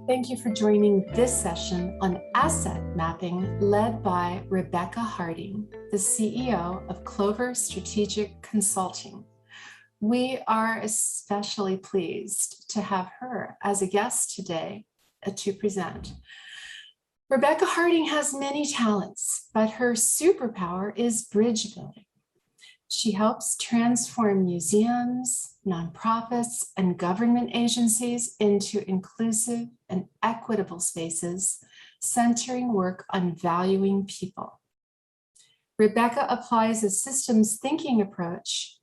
Thank you for joining this session on asset mapping led by Rebecca Harding, the CEO of Clover Strategic Consulting. We are especially pleased to have her as a guest today to present. Rebecca Harding has many talents, but her superpower is bridge building. She helps transform museums, nonprofits, and government agencies into inclusive and equitable spaces, centering work on valuing people. Rebecca applies a systems thinking approach,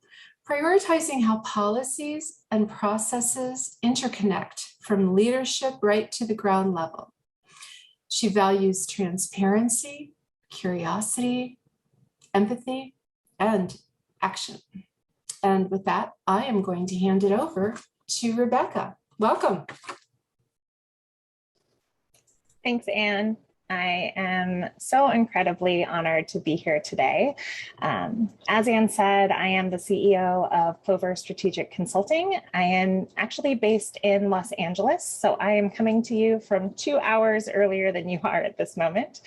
prioritizing how policies and processes interconnect from leadership right to the ground level. She values transparency, curiosity, empathy, and action. And with that, I am going to hand it over to Rebecca. Welcome. Thanks, Anne. I am so incredibly honored to be here today. As Anne said, I am the CEO of Clover Strategic Consulting. I am actually based in Los Angeles, so I am coming to you from 2 hours earlier than you are at this moment.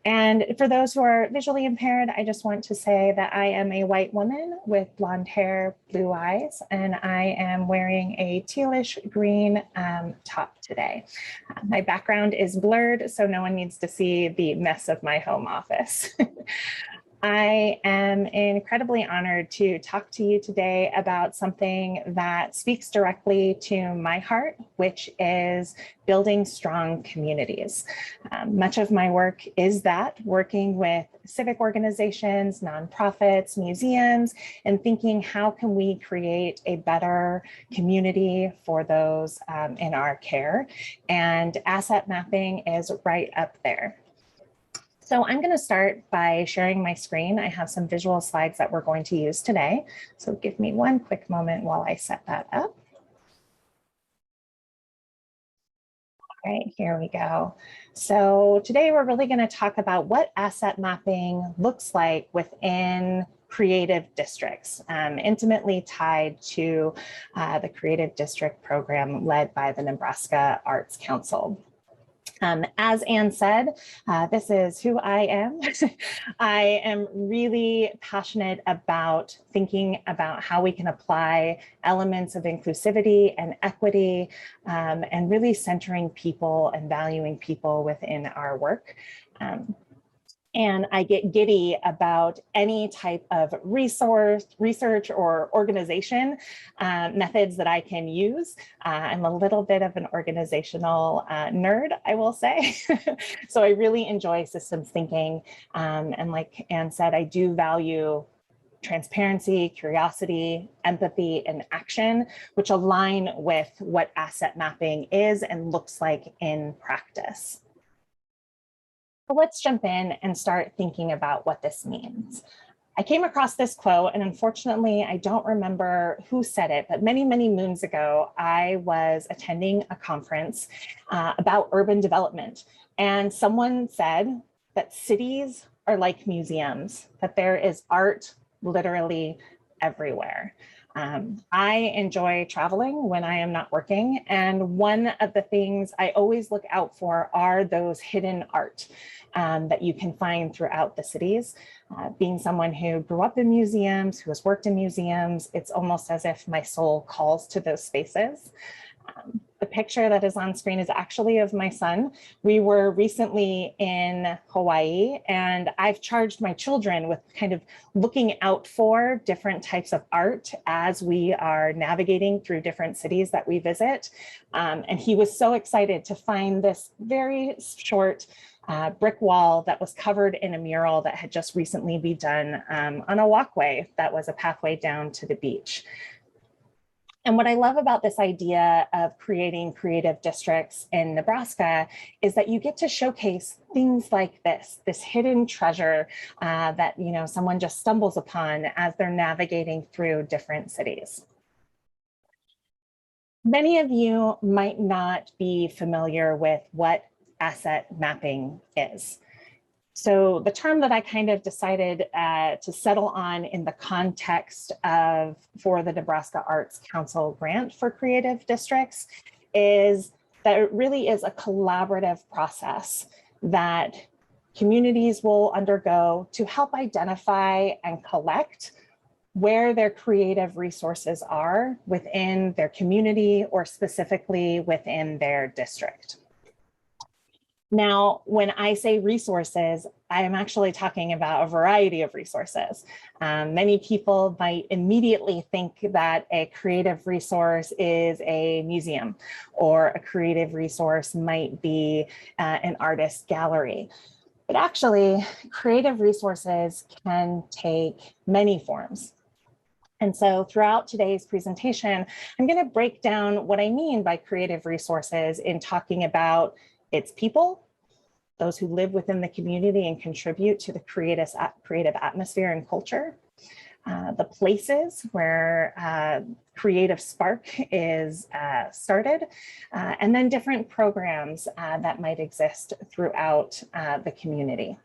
And for those who are visually impaired, I just want to say that I am a white woman with blonde hair, blue eyes, and I am wearing a tealish green top today. My background is blurred, so no one needs to see the mess of my home office. I am incredibly honored to talk to you today about something that speaks directly to my heart, which is building strong communities. Much of my work is that, working with civic organizations, nonprofits, museums, and thinking how can we create a better community for those in our care. And asset mapping is right up there. So I'm going to start by sharing my screen. I have some visual slides that we're going to use today. So give me one quick moment while I set that up. All right, here we go. So today we're really going to talk about what asset mapping looks like within creative districts, intimately tied to the Creative District program led by the Nebraska Arts Council. As Anne said, this is who I am. I am really passionate about thinking about how we can apply elements of inclusivity and equity and really centering people and valuing people within our work. And I get giddy about any type of research or organization methods that I can use. I'm a little bit of an organizational nerd, I will say. So I really enjoy systems thinking. And like Anne said, I do value transparency, curiosity, empathy, and action, which align with what asset mapping is and looks like in practice. So let's jump in and start thinking about what this means. I came across this quote, and unfortunately, I don't remember who said it, but many, many moons ago, I was attending a conference about urban development. And someone said that cities are like museums, that there is art literally everywhere. I enjoy traveling when I am not working. And one of the things I always look out for are those hidden art that you can find throughout the cities. Being someone who grew up in museums, who has worked in museums, it's almost as if my soul calls to those spaces. The picture that is on screen is actually of my son. We were recently in Hawaii, and I've charged my children with kind of looking out for different types of art as we are navigating through different cities that we visit. And he was so excited to find this very short brick wall that was covered in a mural that had just recently been done on a walkway that was a pathway down to the beach. And what I love about this idea of creating creative districts in Nebraska is that you get to showcase things like this hidden treasure that someone just stumbles upon as they're navigating through different cities. Many of you might not be familiar with what asset mapping is. So the term that I kind of decided to settle on in the context for the Nebraska Arts Council grant for creative districts is that it really is a collaborative process that communities will undergo to help identify and collect where their creative resources are within their community or specifically within their district. Now, when I say resources, I am actually talking about a variety of resources. Many people might immediately think that a creative resource is a museum, or a creative resource might be an artist gallery. But actually, creative resources can take many forms. And so throughout today's presentation, I'm going to break down what I mean by creative resources in talking about its people, those who live within the community and contribute to the creative atmosphere and culture, the places where creative spark is started, and then different programs that might exist throughout the community.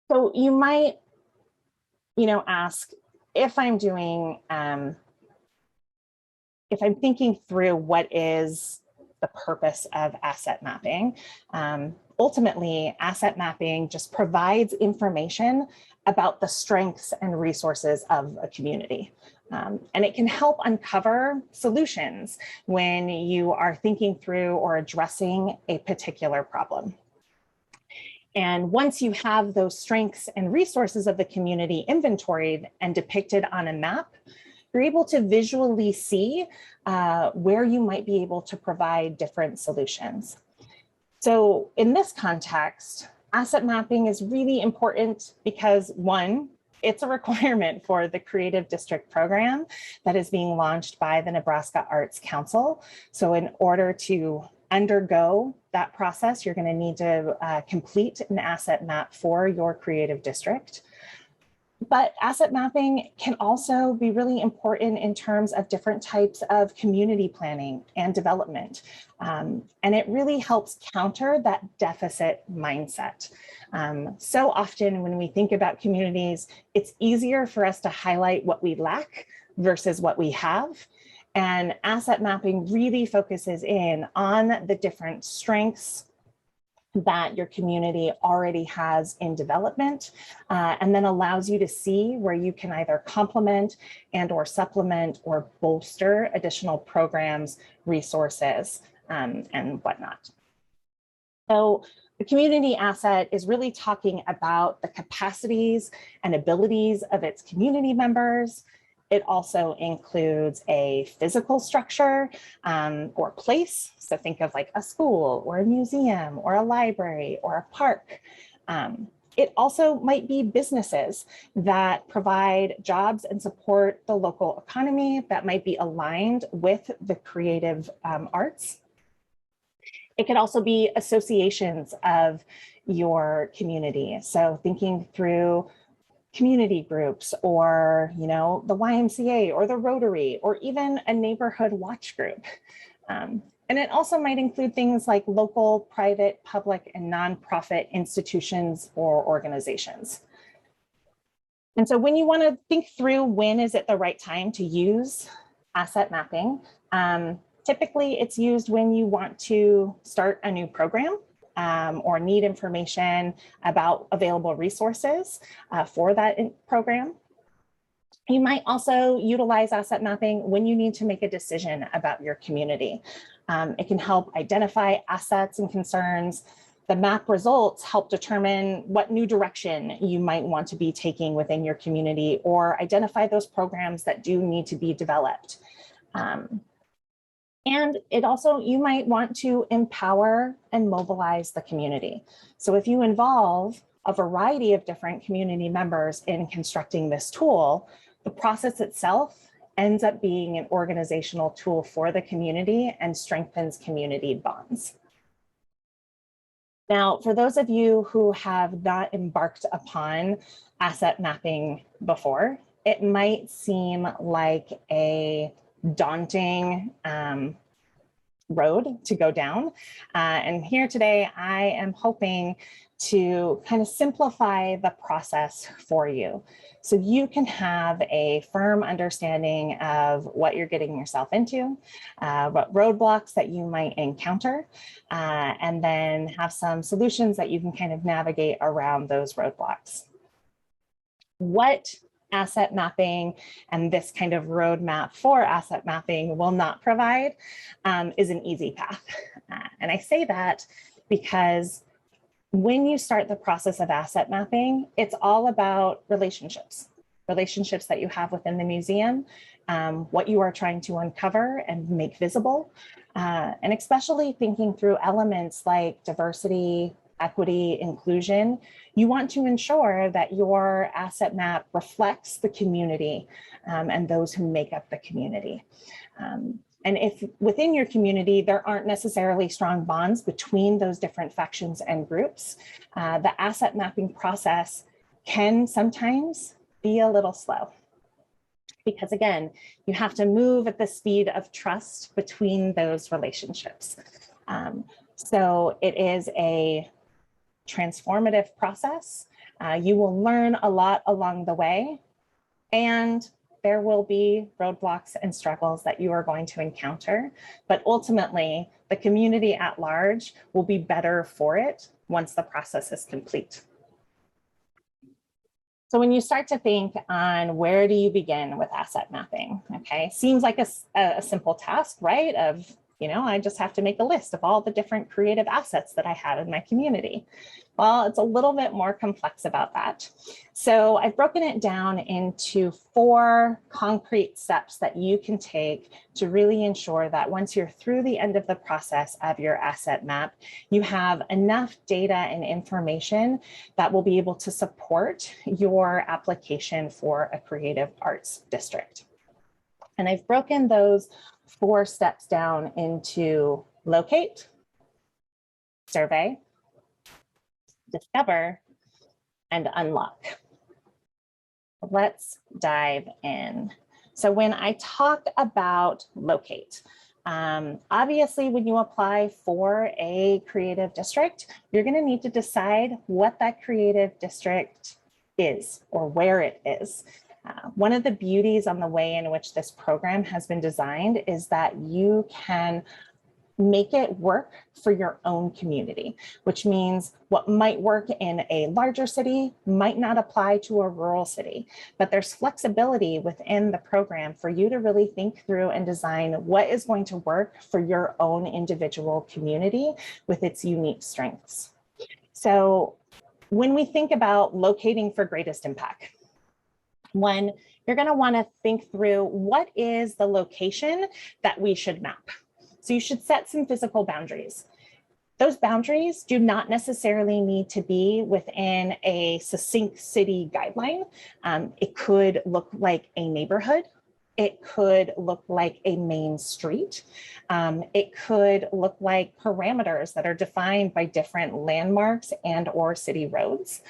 So you might, ask, if I'm doing, if I'm thinking through what is the purpose of asset mapping, ultimately asset mapping just provides information about the strengths and resources of a community. And it can help uncover solutions when you are thinking through or addressing a particular problem. And once you have those strengths and resources of the community inventoried and depicted on a map, you're able to visually see where you might be able to provide different solutions. So in this context, asset mapping is really important because, one, it's a requirement for the Creative District program that is being launched by the Nebraska Arts Council. So in order to undergo that process, you're going to need to complete an asset map for your creative district. But asset mapping can also be really important in terms of different types of community planning and development. And it really helps counter that deficit mindset. So often when we think about communities, it's easier for us to highlight what we lack versus what we have. And asset mapping really focuses in on the different strengths that your community already has in development, and then allows you to see where you can either complement and/or supplement or bolster additional programs, resources, and whatnot. So the community asset is really talking about the capacities and abilities of its community members. It also includes a physical structure or place. So think of like a school or a museum or a library or a park. It also might be businesses that provide jobs and support the local economy that might be aligned with the creative arts. It could also be associations of your community. So thinking through community groups or, the YMCA or the Rotary or even a neighborhood watch group. And it also might include things like local, private, public, and nonprofit institutions or organizations. And so when you want to think through when is it the right time to use asset mapping, typically it's used when you want to start a new program or need information about available resources for that program. You might also utilize asset mapping when you need to make a decision about your community. It can help identify assets and concerns. The map results help determine what new direction you might want to be taking within your community or identify those programs that do need to be developed. And it also, you might want to empower and mobilize the community. So if you involve a variety of different community members in constructing this tool, the process itself ends up being an organizational tool for the community and strengthens community bonds. Now, for those of you who have not embarked upon asset mapping before, it might seem like a daunting road to go down. And here today, I am hoping to kind of simplify the process for you, so you can have a firm understanding of what you're getting yourself into, what roadblocks that you might encounter, and then have some solutions that you can kind of navigate around those roadblocks. What asset mapping and this kind of roadmap for asset mapping will not provide is an easy path. And I say that because when you start the process of asset mapping, it's all about relationships that you have within the museum, what you are trying to uncover and make visible, and especially thinking through elements like diversity, equity, inclusion. You want to ensure that your asset map reflects the community and those who make up the community. And if within your community, there aren't necessarily strong bonds between those different factions and groups, the asset mapping process can sometimes be a little slow. Because again, you have to move at the speed of trust between those relationships. So it is a transformative process. You will learn a lot along the way, and there will be roadblocks and struggles that you are going to encounter, but ultimately the community at large will be better for it once the process is complete. So when you start to think on where do you begin with asset mapping, okay, seems like a simple task, right? Of, you know, I just have to make a list of all the different creative assets that I have in my community. Well, it's a little bit more complex about that. So I've broken it down into 4 concrete steps that you can take to really ensure that once you're through the end of the process of your asset map, you have enough data and information that will be able to support your application for a creative arts district. And I've broken those 4 steps down into locate, survey, discover, and unlock. Let's dive in. So when I talk about locate, obviously when you apply for a creative district, you're going to need to decide what that creative district is or where it is. One of the beauties on the way in which this program has been designed is that you can make it work for your own community, which means what might work in a larger city might not apply to a rural city, but there's flexibility within the program for you to really think through and design what is going to work for your own individual community with its unique strengths. So when we think about locating for greatest impact, one, you're going to want to think through what is the location that we should map. So you should set some physical boundaries. Those boundaries do not necessarily need to be within a succinct city guideline. It could look like a neighborhood. It could look like a main street. It could look like parameters that are defined by different landmarks and or city roads.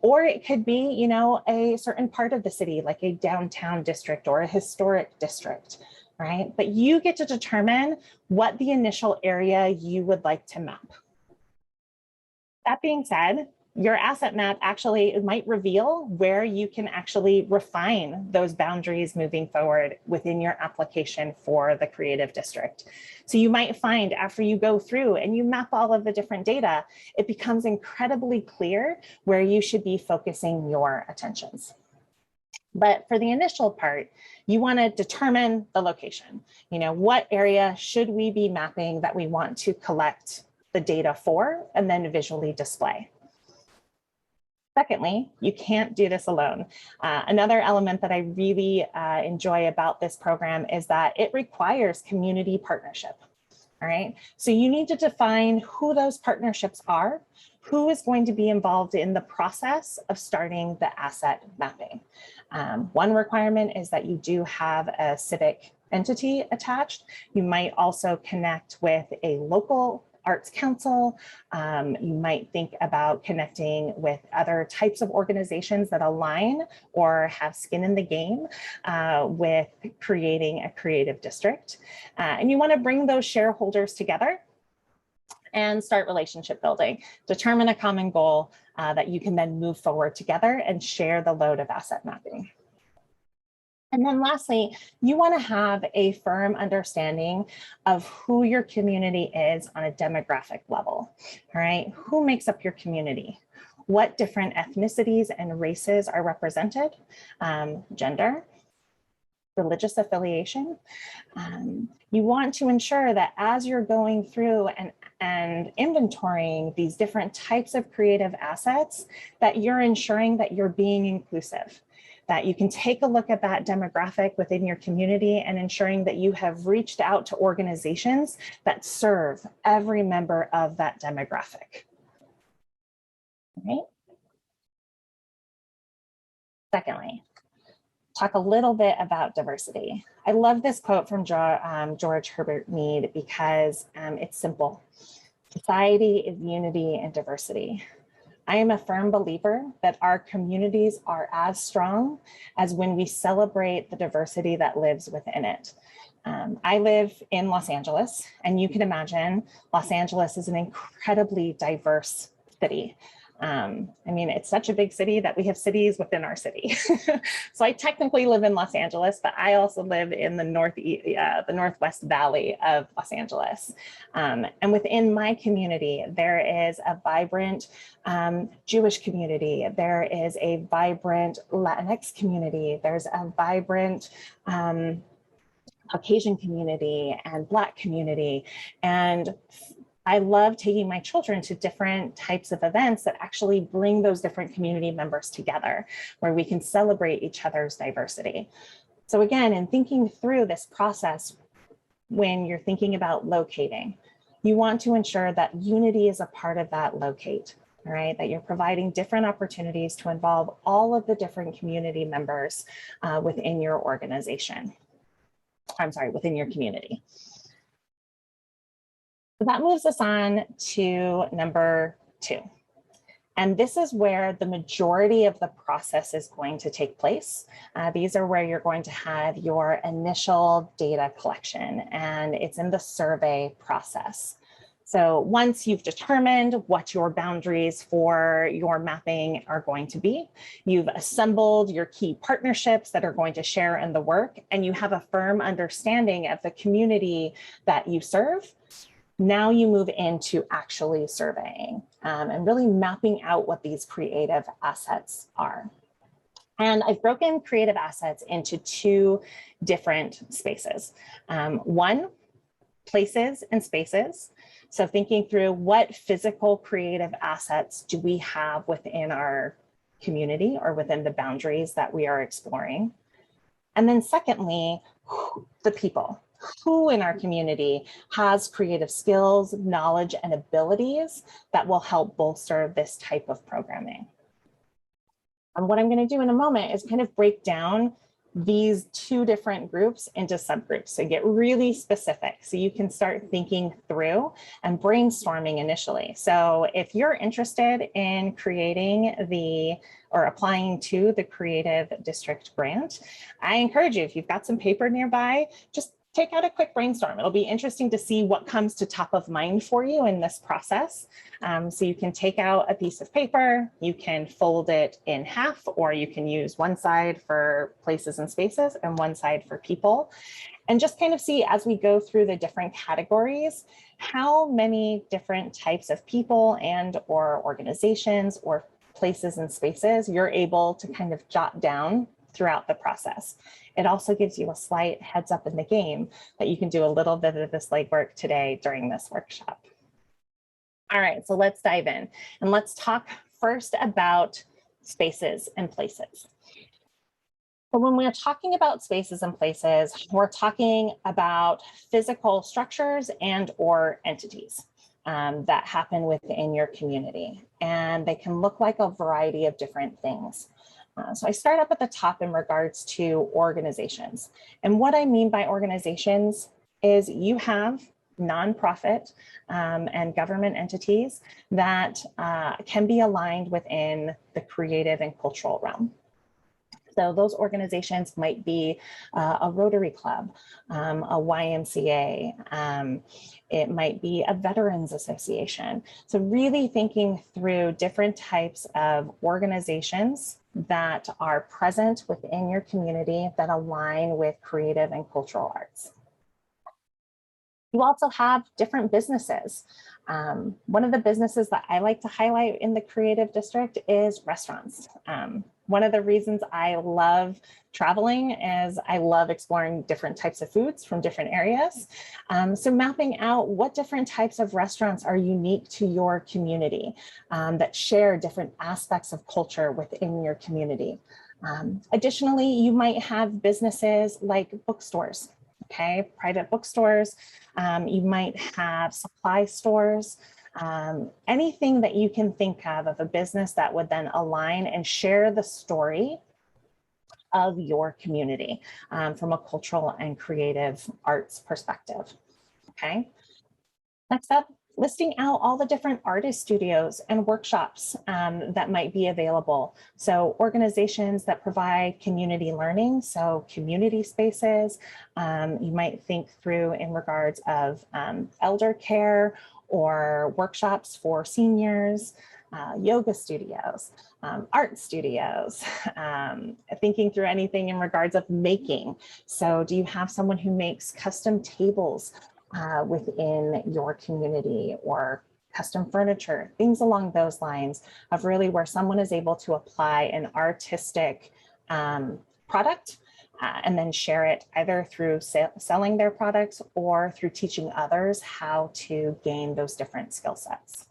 Or it could be, you know, a certain part of the city, like a downtown district or a historic district, right? But you get to determine what the initial area you would like to map. That being said, your asset map actually might reveal where you can actually refine those boundaries moving forward within your application for the creative district. So you might find after you go through and you map all of the different data, it becomes incredibly clear where you should be focusing your attentions. But for the initial part, you want to determine the location. You know, what area should we be mapping that we want to collect the data for and then visually display? Secondly, you can't do this alone. Another element that I really enjoy about this program is that it requires community partnership. All right, so you need to define who those partnerships are, who is going to be involved in the process of starting the asset mapping. One requirement is that you do have a civic entity attached. You might also connect with a local arts council. You might think about connecting with other types of organizations that align or have skin in the game with creating a creative district. And you want to bring those shareholders together and start relationship building. Determine a common goal that you can then move forward together and share the load of asset mapping. And then lastly, you want to have a firm understanding of who your community is on a demographic level. All right, who makes up your community? What different ethnicities and races are represented? Gender, religious affiliation. You want to ensure that as you're going through and inventorying these different types of creative assets, that you're ensuring that you're being inclusive, that you can take a look at that demographic within your community and ensuring that you have reached out to organizations that serve every member of that demographic. All right. Secondly, talk a little bit about diversity. I love this quote from George Herbert Mead because it's simple. Society is unity and diversity. I am a firm believer that our communities are as strong as when we celebrate the diversity that lives within it. I live in Los Angeles, and you can imagine Los Angeles is an incredibly diverse city. I mean, it's such a big city that we have cities within our city. So I technically live in Los Angeles, but I also live in the Northwest Valley of Los Angeles. And within my community, there is a vibrant Jewish community. There is a vibrant Latinx community. There's a vibrant Caucasian community and Black community. And I love taking my children to different types of events that actually bring those different community members together, where we can celebrate each other's diversity. So again, in thinking through this process, when you're thinking about locating, you want to ensure that unity is a part of that locate, all right? That you're providing different opportunities to involve all of the different community members within your organization. I'm sorry, within your community. So that moves us on to number 2. And this is where the majority of the process is going to take place. These are where you're going to have your initial data collection, and it's in the survey process. So once you've determined what your boundaries for your mapping are going to be, you've assembled your key partnerships that are going to share in the work, and you have a firm understanding of the community that you serve. Now you move into actually surveying and really mapping out what these creative assets are. And I've broken creative assets into 2 different spaces. One, places and spaces. So thinking through what physical creative assets do we have within our community or within the boundaries that we are exploring. And then secondly, the people. Who in our community has creative skills, knowledge, and abilities that will help bolster this type of programming. And what I'm going to do in a moment is kind of break down these 2 different groups into subgroups. So get really specific so you can start thinking through and brainstorming initially. So if you're interested in creating or applying to the Creative District Grant, I encourage you, if you've got some paper nearby, just take out a quick brainstorm. It'll be interesting to see what comes to top of mind for you in this process. So you can take out a piece of paper, you can fold it in half, or you can use one side for places and spaces and one side for people. And just kind of see as we go through the different categories, how many different types of people and or organizations or places and spaces you're able to kind of jot down throughout the process. It also gives you a slight heads up in the game that you can do a little bit of this legwork today during this workshop. All right, so let's dive in and let's talk first about spaces and places. But when we're talking about spaces and places, we're talking about physical structures and or entities that happen within your community. And they can look like a variety of different things. So I start up at the top in regards to organizations. And what I mean by organizations is you have nonprofit and government entities that can be aligned within the creative and cultural realm. So those organizations might be a Rotary Club, a YMCA, it might be a Veterans Association. So really thinking through different types of organizations that are present within your community that align with creative and cultural arts. You also have different businesses. One of the businesses that I like to highlight in the creative district is restaurants. One of the reasons I love traveling is I love exploring different types of foods from different areas. So mapping out what different types of restaurants are unique to your community that share different aspects of culture within your community. Additionally, you might have businesses like bookstores. Okay, private bookstores, you might have supply stores, anything that you can think of a business that would then align and share the story of your community from a cultural and creative arts perspective. Okay, next up, listing out all the different artist studios and workshops that might be available. So organizations that provide community learning, so community spaces, you might think through in regards of elder care or workshops for seniors, yoga studios, art studios, thinking through anything in regards of making. So do you have someone who makes custom tables within your community or custom furniture, things along those lines of really where someone is able to apply an artistic product and then share it either through selling their products or through teaching others how to gain those different skill sets.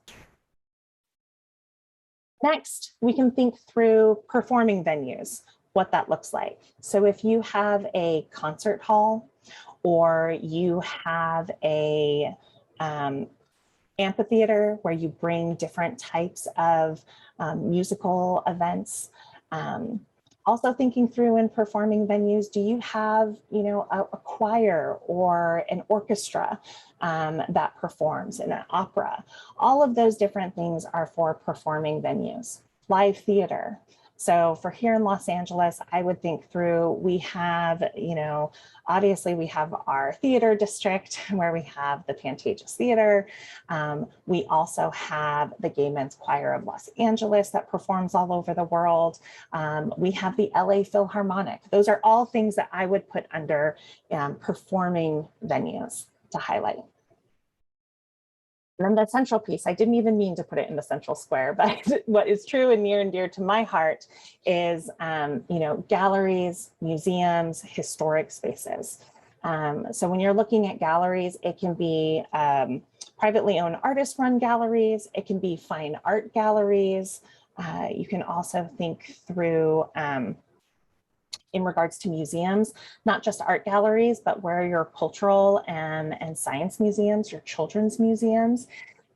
Next, we can think through performing venues, what that looks like. So if you have a concert hall or you have a amphitheater where you bring different types of musical events. Also thinking through in performing venues, do you have, a choir or an orchestra that performs in an opera? All of those different things are for performing venues. Live theater. So for here in Los Angeles, I would think through, we have, obviously we have our theater district where we have the Pantages Theater. We also have the Gay Men's Choir of Los Angeles that performs all over the world. We have the LA Philharmonic. Those are all things that I would put under performing venues to highlight. And then the central piece, I didn't even mean to put it in the central square, but what is true and near and dear to my heart is, galleries, museums, historic spaces. So when you're looking at galleries, it can be privately owned artist-run galleries. It can be fine art galleries. You can also think through in regards to museums, not just art galleries, but where your cultural and science museums, your children's museums,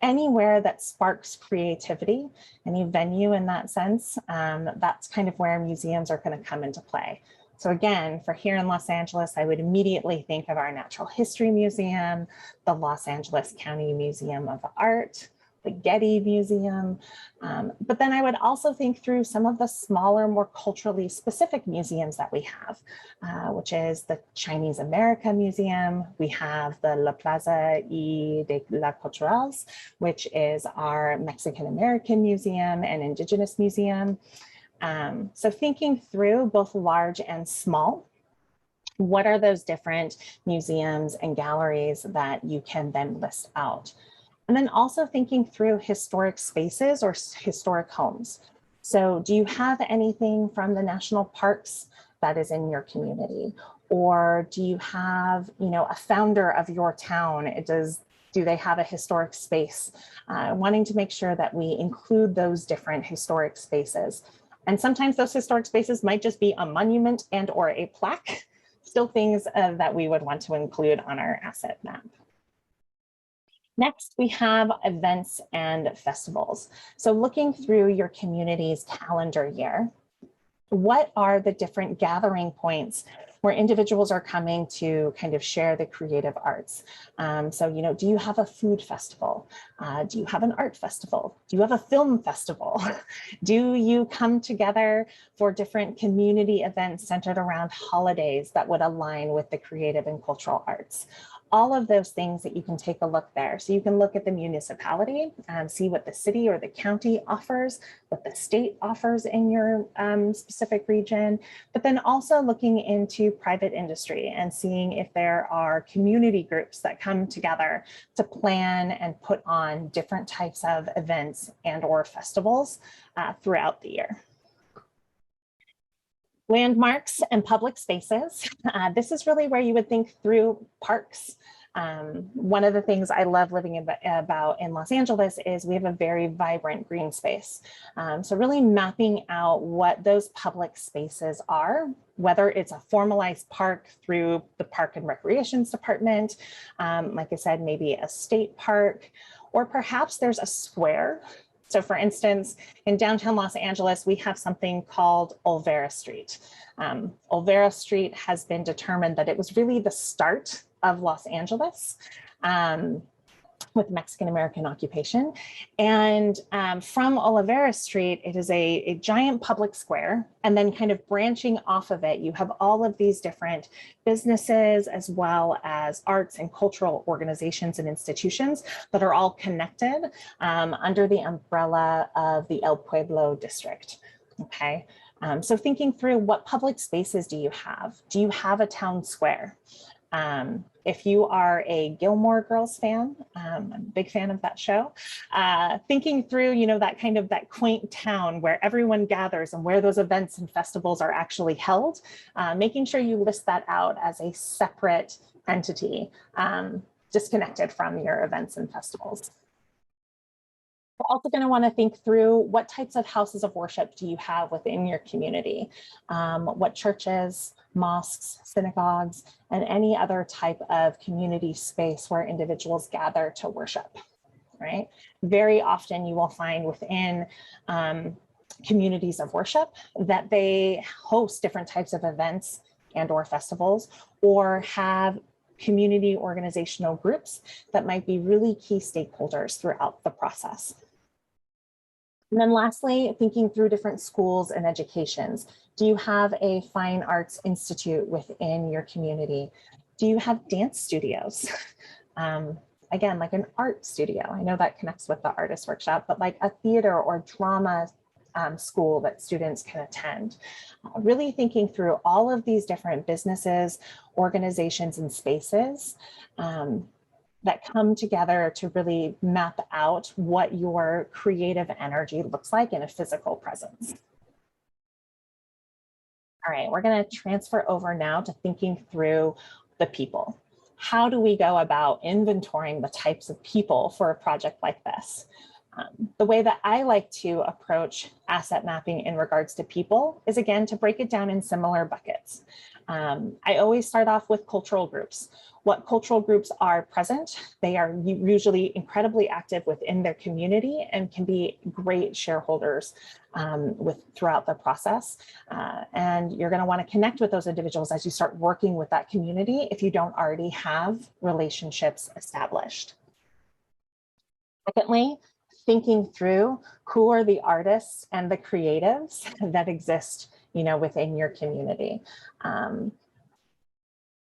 anywhere that sparks creativity, any venue in that sense, that's kind of where museums are going to come into play. So again, for here in Los Angeles, I would immediately think of our Natural History Museum, the Los Angeles County Museum of Art, the Getty Museum. But then I would also think through some of the smaller, more culturally specific museums that we have, which is the Chinese America Museum. We have the La Plaza y de la Culturals, which is our Mexican American Museum and Indigenous Museum. So thinking through both large and small, what are those different museums and galleries that you can then list out? And then also thinking through historic spaces or historic homes. So do you have anything from the national parks that is in your community? Or do you have, a founder of your town? Do they have a historic space? Wanting to make sure that we include those different historic spaces. And sometimes those historic spaces might just be a monument and or a plaque, still things that we would want to include on our asset map. Next, we have events and festivals. So looking through your community's calendar year, what are the different gathering points where individuals are coming to kind of share the creative arts. So, you know, do you have a food festival? Do you have an art festival? Do you have a film festival? Do you come together for different community events centered around holidays that would align with the creative and cultural arts? All of those things that you can take a look there. So you can look at the municipality, see what the city or the county offers, what the state offers in your specific region, but then also looking into private industry and seeing if there are community groups that come together to plan and put on different types of events and or festivals throughout the year. Landmarks and public spaces. This is really where you would think through parks. One of the things I love living about in Los Angeles is we have a very vibrant green space. So really mapping out what those public spaces are, whether it's a formalized park through the Park and Recreations Department, like I said, maybe a state park, or perhaps there's a square. So for instance, in downtown Los Angeles, we have something called Olvera Street. Olvera Street has been determined that it was really the start of Los Angeles with Mexican-American occupation. And from Olvera Street, it is a giant public square. And then kind of branching off of it, you have all of these different businesses as well as arts and cultural organizations and institutions that are all connected under the umbrella of the El Pueblo district, okay? So thinking through what public spaces do you have? Do you have a town square? If you are a Gilmore Girls fan, I'm a big fan of that show, thinking through, you know, that kind of that quaint town where everyone gathers and where those events and festivals are actually held, making sure you list that out as a separate entity, disconnected from your events and festivals. We're also going to want to think through what types of houses of worship do you have within your community? What churches, mosques, synagogues, and any other type of community space where individuals gather to worship, right? Very often you will find within communities of worship that they host different types of events and or festivals, or have community organizational groups that might be really key stakeholders throughout the process. And then lastly, thinking through different schools and educations. Do you have a fine arts institute within your community? Do you have dance studios? Again, like an art studio. I know that connects with the artist workshop, but like a theater or drama school that students can attend. Really thinking through all of these different businesses, organizations, and spaces that come together to really map out what your creative energy looks like in a physical presence. All right, we're going to transfer over now to thinking through the people. How do we go about inventorying the types of people for a project like this? The way that I like to approach asset mapping in regards to people is, again, to break it down in similar buckets. I always start off with cultural groups. What cultural groups are present, they are usually incredibly active within their community and can be great shareholders throughout the process. And you're going to want to connect with those individuals as you start working with that community if you don't already have relationships established. Secondly, thinking through who are the artists and the creatives that exist, you know, within your community.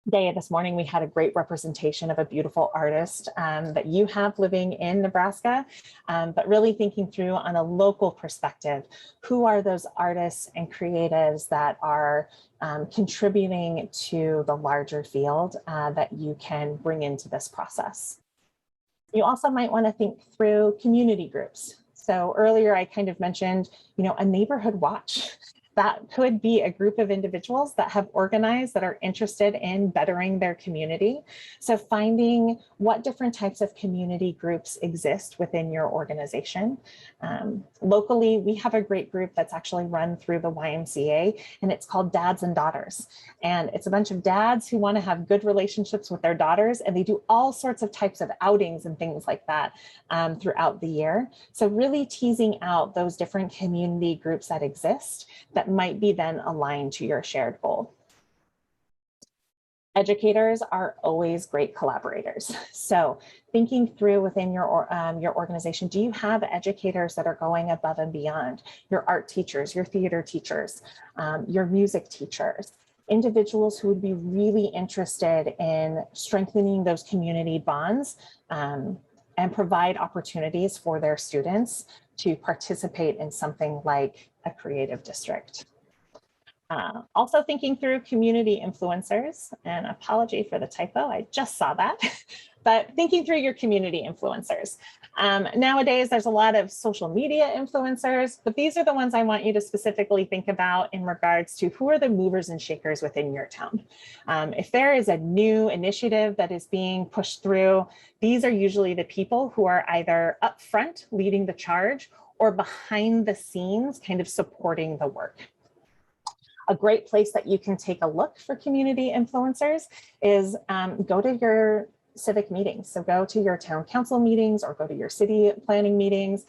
This morning, we had a great representation of a beautiful artist that you have living in Nebraska, but really thinking through on a local perspective, who are those artists and creatives that are contributing to the larger field that you can bring into this process. You also might want to think through community groups. So earlier I kind of mentioned, you know, a neighborhood watch. That could be a group of individuals that have organized that are interested in bettering their community. So finding what different types of community groups exist within your organization. Locally, we have a great group that's actually run through the YMCA, and it's called Dads and Daughters. And it's a bunch of dads who want to have good relationships with their daughters, and they do all sorts of types of outings and things like that throughout the year. So really teasing out those different community groups that exist that might be then aligned to your shared goal. Educators are always great collaborators. So thinking through within your organization, do you have educators that are going above and beyond? Your art teachers, your theater teachers, your music teachers, individuals who would be really interested in strengthening those community bonds and provide opportunities for their students to participate in something like a creative district. Also thinking through community influencers, and apology for the typo, I just saw that, but thinking through your community influencers. Nowadays, there's a lot of social media influencers, but these are the ones I want you to specifically think about in regards to who are the movers and shakers within your town. If there is a new initiative that is being pushed through, these are usually the people who are either up front leading the charge or behind the scenes kind of supporting the work. A great place that you can take a look for community influencers is go to your civic meetings. So go to your town council meetings or go to your city planning meetings.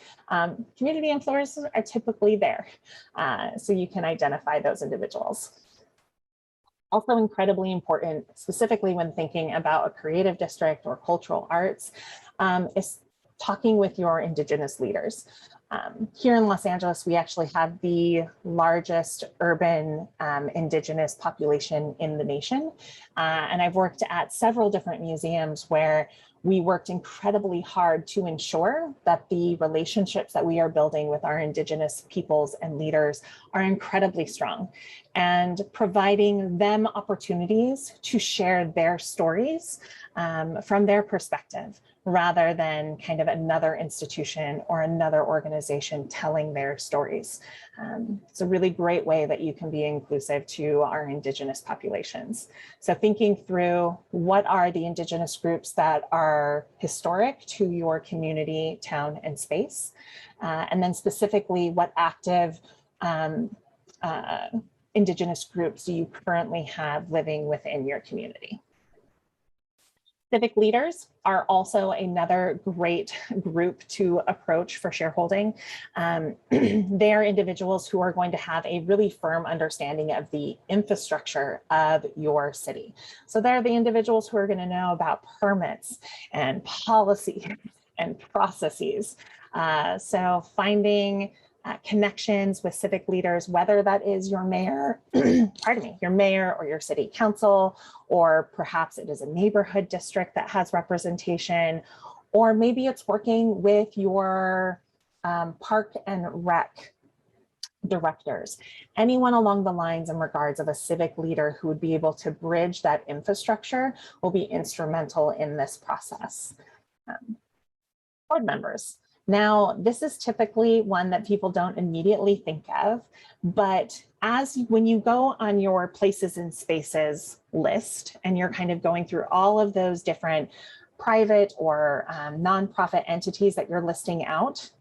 Community influencers are typically there. So you can identify those individuals. Also incredibly important, specifically when thinking about a creative district or cultural arts, is talking with your Indigenous leaders. Here in Los Angeles, we actually have the largest urban Indigenous population in the nation. And I've worked at several different museums where we worked incredibly hard to ensure that the relationships that we are building with our Indigenous peoples and leaders are incredibly strong, and providing them opportunities to share their stories from their perspective, rather than kind of another institution or another organization telling their stories. It's a really great way that you can be inclusive to our Indigenous populations. So thinking through what are the Indigenous groups that are historic to your community, town, and space, and then specifically what active Indigenous groups do you currently have living within your community. Civic leaders are also another great group to approach for shareholding. They are individuals who are going to have a really firm understanding of the infrastructure of your city. So they're the individuals who are going to know about permits and policy and processes. So finding connections with civic leaders, whether that is your mayor, pardon me, your mayor or your city council, or perhaps it is a neighborhood district that has representation, or maybe it's working with your park and rec directors, anyone along the lines in regards of a civic leader who would be able to bridge that infrastructure will be instrumental in this process. Board members. Now, this is typically one that people don't immediately think of, but when you go on your places and spaces list and you're kind of going through all of those different private or nonprofit entities that you're listing out,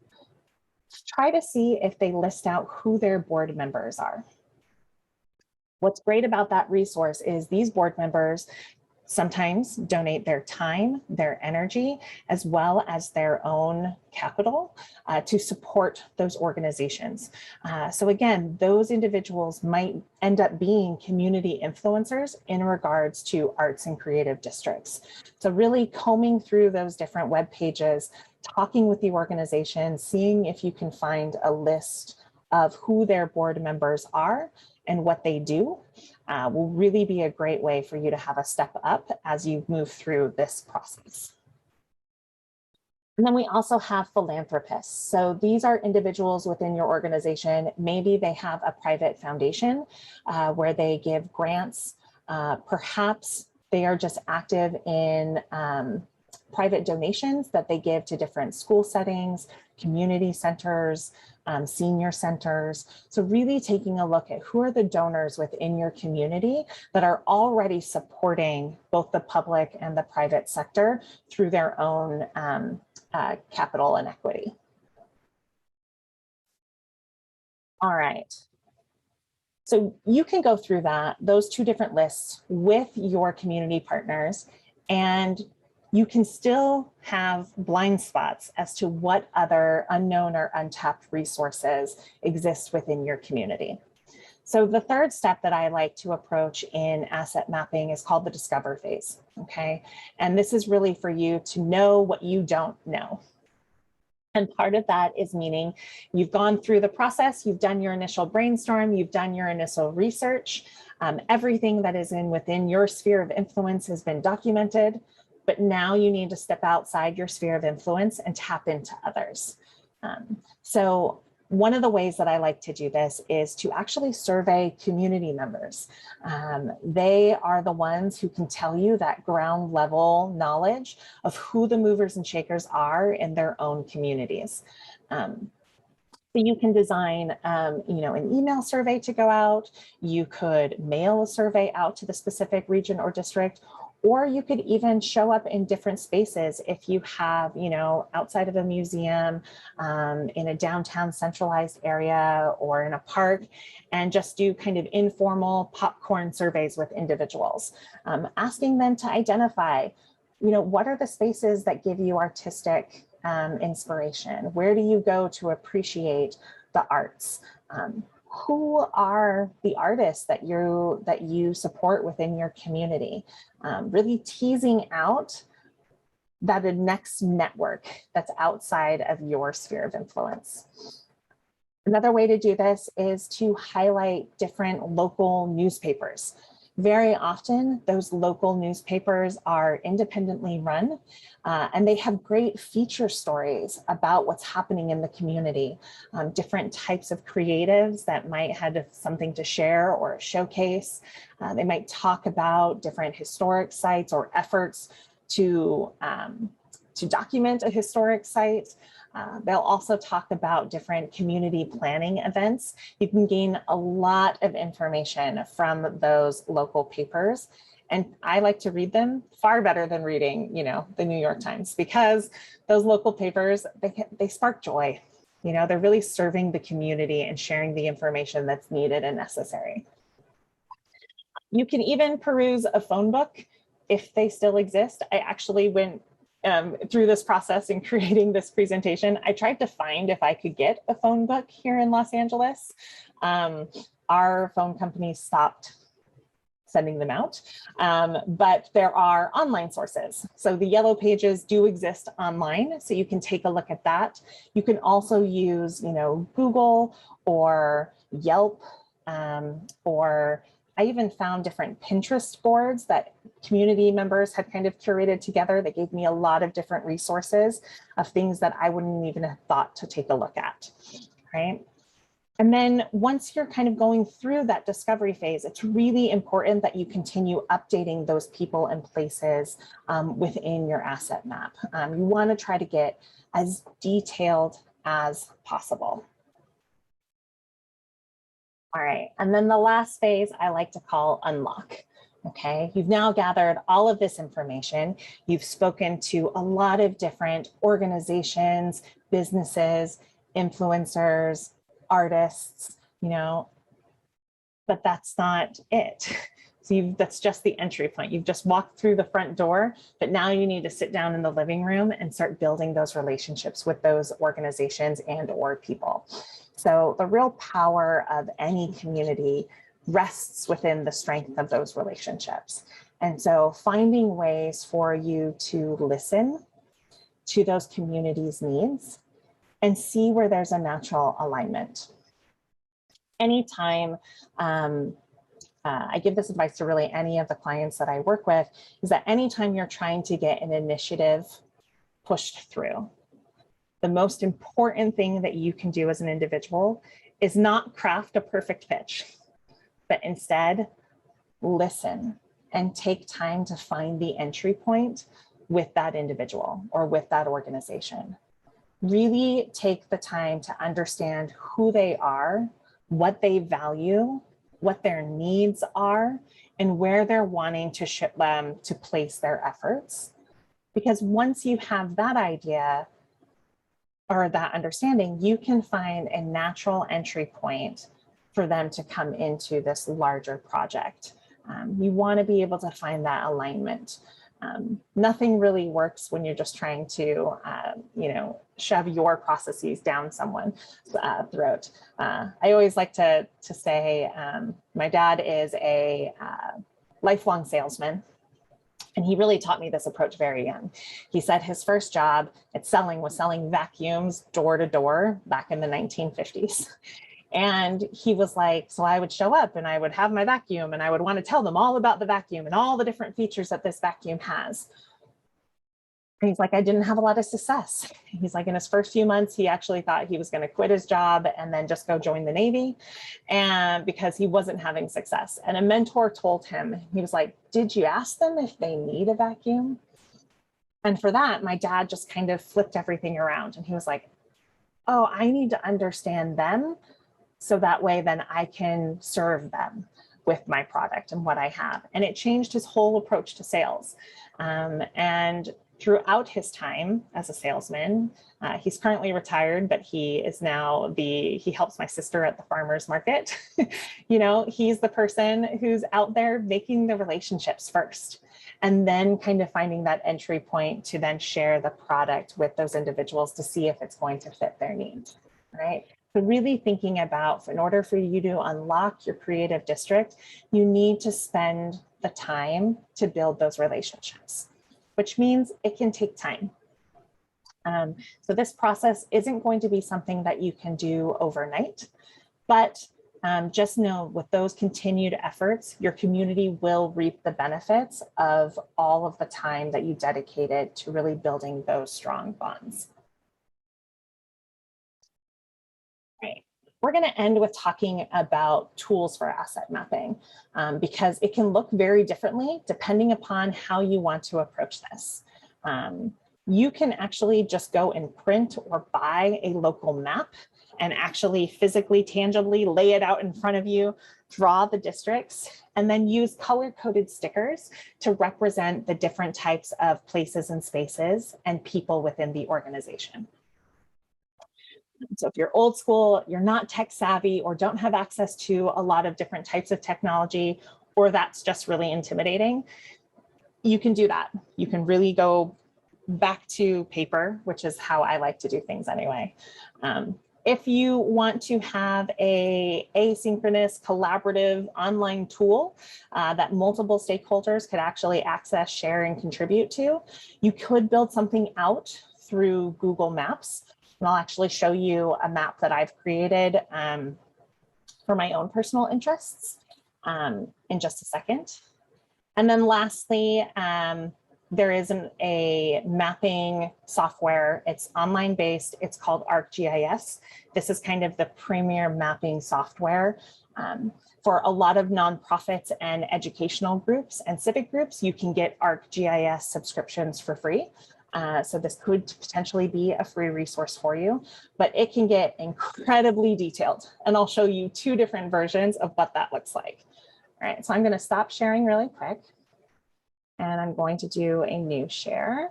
try to see if they list out who their board members are. What's great about that resource is these board members sometimes donate their time, their energy, as well as their own capital to support those organizations. So again, those individuals might end up being community influencers in regards to arts and creative districts. So really combing through those different web pages, talking with the organization, seeing if you can find a list of who their board members are and what they do will really be a great way for you to have a step up as you move through this process. And then we also have philanthropists. So these are individuals within your organization. Maybe they have a private foundation where they give grants. Perhaps they are just active in private donations that they give to different school settings, community centers, senior centers. So really taking a look at who are the donors within your community that are already supporting both the public and the private sector through their own capital and equity. All right. So you can go through those two different lists with your community partners, and you can still have blind spots as to what other unknown or untapped resources exist within your community. So the third step that I like to approach in asset mapping is called the discover phase, okay? And this is really for you to know what you don't know. And part of that is meaning you've gone through the process, you've done your initial brainstorm, you've done your initial research, everything that is within your sphere of influence has been documented, but now you need to step outside your sphere of influence and tap into others. So one of the ways that I like to do this is to actually survey community members. They are the ones who can tell you that ground level knowledge of who the movers and shakers are in their own communities. So you can design, an email survey to go out. You could mail a survey out to the specific region or district, or you could even show up in different spaces if you have, outside of a museum, in a downtown centralized area or in a park, and just do kind of informal popcorn surveys with individuals, asking them to identify, what are the spaces that give you artistic inspiration? Where do you go to appreciate the arts? Who are the artists that you support within your community? Really teasing out that next network that's outside of your sphere of influence. Another way to do this is to highlight different local newspapers. Very often, those local newspapers are independently run, and they have great feature stories about what's happening in the community, different types of creatives that might have something to share or showcase. They might talk about different historic sites or efforts to document a historic site. They'll also talk about different community planning events. You can gain a lot of information from those local papers. And I like to read them far better than reading, the New York Times, because those local papers, they spark joy. They're really serving the community and sharing the information that's needed and necessary. You can even peruse a phone book if they still exist. I actually went through this process in creating this presentation. I tried to find if I could get a phone book here in Los Angeles. Our phone company stopped sending them out, but there are online sources. So the yellow pages do exist online, so you can take a look at that. You can also use, Google or Yelp, or I even found different Pinterest boards that community members had kind of curated together that gave me a lot of different resources of things that I wouldn't even have thought to take a look at, right? And then once you're kind of going through that discovery phase, it's really important that you continue updating those people and places within your asset map. You want to try to get as detailed as possible. All right, and then the last phase I like to call unlock. Okay, you've now gathered all of this information. You've spoken to a lot of different organizations, businesses, influencers, artists, but that's not it. So that's just the entry point. You've just walked through the front door, but now you need to sit down in the living room and start building those relationships with those organizations and/or people. So the real power of any community rests within the strength of those relationships. And so finding ways for you to listen to those communities' needs and see where there's a natural alignment. Anytime, I give this advice to really any of the clients that I work with, is that anytime you're trying to get an initiative pushed through, the most important thing that you can do as an individual is not craft a perfect pitch, but instead listen and take time to find the entry point with that individual or with that organization. Really take the time to understand who they are, what they value, what their needs are, and where they're wanting to place their efforts. Because once you have that idea, or that understanding, you can find a natural entry point for them to come into this larger project. You want to be able to find that alignment. Nothing really works when you're just trying to, shove your processes down someone's throat. I always like to say my dad is a lifelong salesman. And he really taught me this approach very young. He said his first job at selling was selling vacuums door to door back in the 1950s. And he was like, so I would show up and I would have my vacuum and I would want to tell them all about the vacuum and all the different features that this vacuum has. And he's like, I didn't have a lot of success. He's like, in his first few months, he actually thought he was going to quit his job and then just go join the Navy, and because he wasn't having success. And a mentor told him, he was like, did you ask them if they need a vacuum? And for that, my dad just kind of flipped everything around. And he was like, oh, I need to understand them, so that way then I can serve them with my product and what I have. And it changed his whole approach to sales. And throughout his time as a salesman, he's currently retired, but he is now he helps my sister at the farmer's market. He's the person who's out there making the relationships first, and then kind of finding that entry point to then share the product with those individuals to see if it's going to fit their needs, right? So really thinking about, in order for you to unlock your creative district, you need to spend the time to build those relationships, which means it can take time. So this process isn't going to be something that you can do overnight, but just know with those continued efforts, your community will reap the benefits of all of the time that you dedicated to really building those strong bonds. Right. We're going to end with talking about tools for asset mapping, because it can look very differently depending upon how you want to approach this. You can actually just go and print or buy a local map and actually physically, tangibly lay it out in front of you, draw the districts, and then use color-coded stickers to represent the different types of places and spaces and people within the organization. So if you're old school, you're not tech savvy, or don't have access to a lot of different types of technology, or that's just really intimidating, you can do that. You can really go back to paper, which is how I like to do things anyway. If you want to have a asynchronous, collaborative online tool that multiple stakeholders could actually access, share, and contribute to, you could build something out through Google Maps. And I'll actually show you a map that I've created for my own personal interests in just a second. And then lastly, there is a mapping software. It's online based. It's called Arcgis. This is kind of the premier mapping software for a lot of nonprofits and educational groups and civic groups. You can get Arcgis subscriptions for free. So this could potentially be a free resource for you, but it can get incredibly detailed. And I'll show you two different versions of what that looks like. All right, so I'm going to stop sharing really quick. And I'm going to do a new share.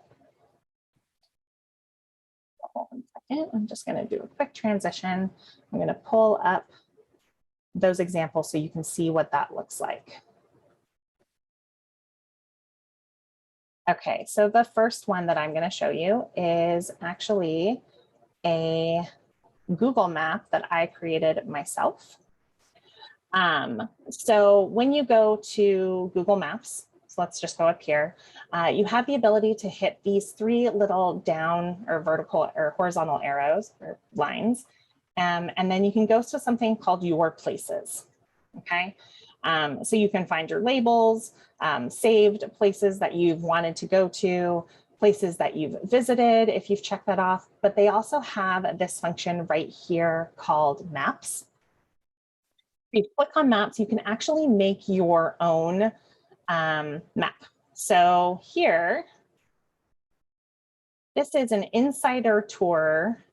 Hold on a second. I'm just going to do a quick transition. I'm going to pull up those examples so you can see what that looks like. Okay, so the first one that I'm going to show you is actually a Google map that I created myself. So when you go to Google Maps, so let's just go up here, you have the ability to hit these three little down or vertical or horizontal arrows or lines, and then you can go to something called Your Places, okay? So you can find your labels, saved places that you've wanted to go to, places that you've visited if you've checked that off, but they also have this function right here called Maps. If you click on Maps, you can actually make your own map. So here, this is an insider tour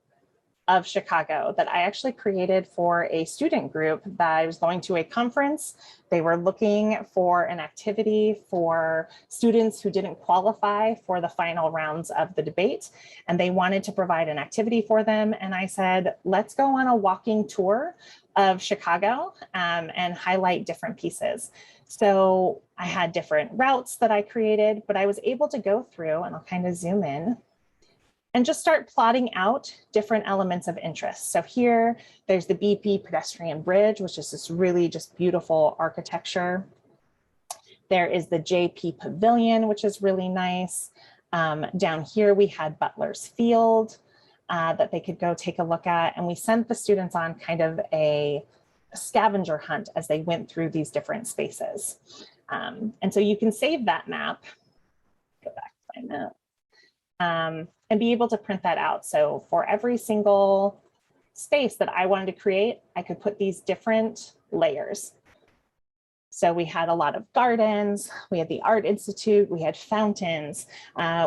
of Chicago that I actually created for a student group that I was going to a conference. They were looking for an activity for students who didn't qualify for the final rounds of the debate, and they wanted to provide an activity for them. And I said, let's go on a walking tour of Chicago and highlight different pieces. So I had different routes that I created, but I was able to go through, and I'll kind of zoom in, and just start plotting out different elements of interest. So here, there's the BP pedestrian bridge, which is this really just beautiful architecture. There is the JP Pavilion, which is really nice. Down here, we had Butler's Field that they could go take a look at. And we sent the students on kind of a scavenger hunt as they went through these different spaces. And so you can save that map. Go back to my map. And be able to print that out. So for every single space that I wanted to create, I could put these different layers. So we had a lot of gardens, we had the Art Institute, we had fountains,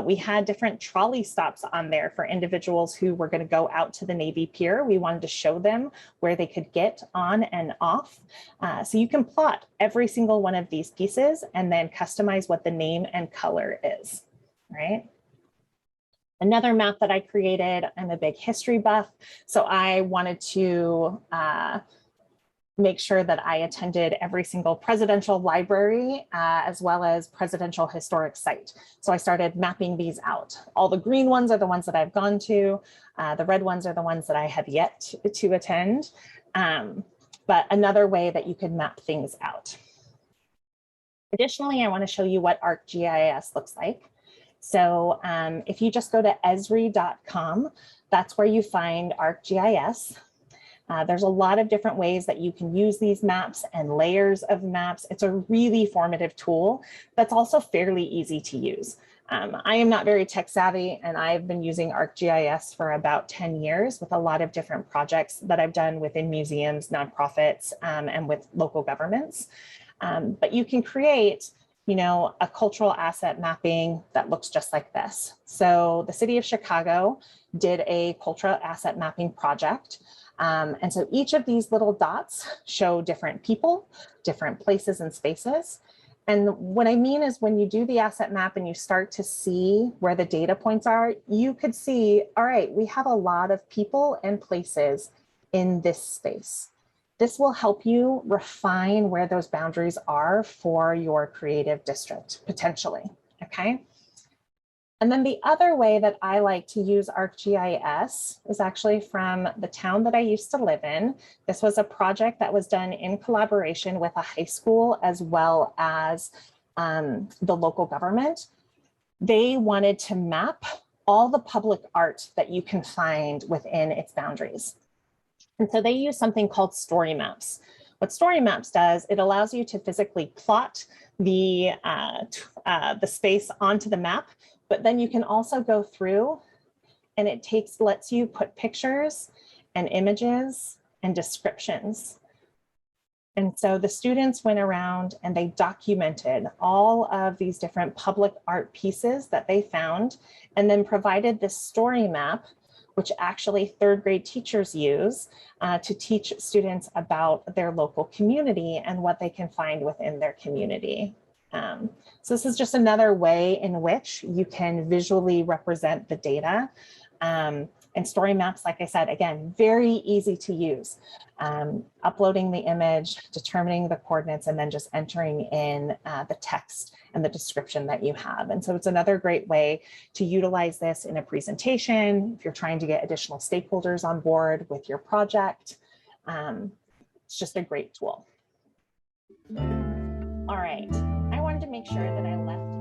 we had different trolley stops on there for individuals who were going to go out to the Navy Pier. We wanted to show them where they could get on and off. So you can plot every single one of these pieces and then customize what the name and color is, right? Another map that I created, I'm a big history buff, so I wanted to make sure that I attended every single presidential library as well as presidential historic site. So I started mapping these out. All the green ones are the ones that I've gone to. The red ones are the ones that I have yet to attend. But another way that you could map things out. Additionally, I want to show you what ArcGIS looks like. So if you just go to esri.com, that's where you find ArcGIS. There's a lot of different ways that you can use these maps and layers of maps. It's a really formative tool that's also fairly easy to use. I am not very tech savvy, and I've been using ArcGIS for about 10 years with a lot of different projects that I've done within museums, nonprofits, and with local governments. But you can create a cultural asset mapping that looks just like this. So the city of Chicago did a cultural asset mapping project. And so each of these little dots show different people, different places and spaces. And what I mean is when you do the asset map and you start to see where the data points are, you could see, all right, we have a lot of people and places in this space. This will help you refine where those boundaries are for your creative district, potentially, okay? And then the other way that I like to use ArcGIS is actually from the town that I used to live in. This was a project that was done in collaboration with a high school as well as the local government. They wanted to map all the public art that you can find within its boundaries. And so they use something called story maps. What story maps does, it allows you to physically plot the space onto the map, but then you can also go through and it lets you put pictures and images and descriptions. And so the students went around and they documented all of these different public art pieces that they found and then provided this story map, which actually third grade teachers use to teach students about their local community and what they can find within their community. So this is just another way in which you can visually represent the data. And story maps, like I said, again, very easy to use. Uploading the image, determining the coordinates, and then just entering in the text and the description that you have. And so it's another great way to utilize this in a presentation if you're trying to get additional stakeholders on board with your project. It's just a great tool. All right, I wanted to make sure that I left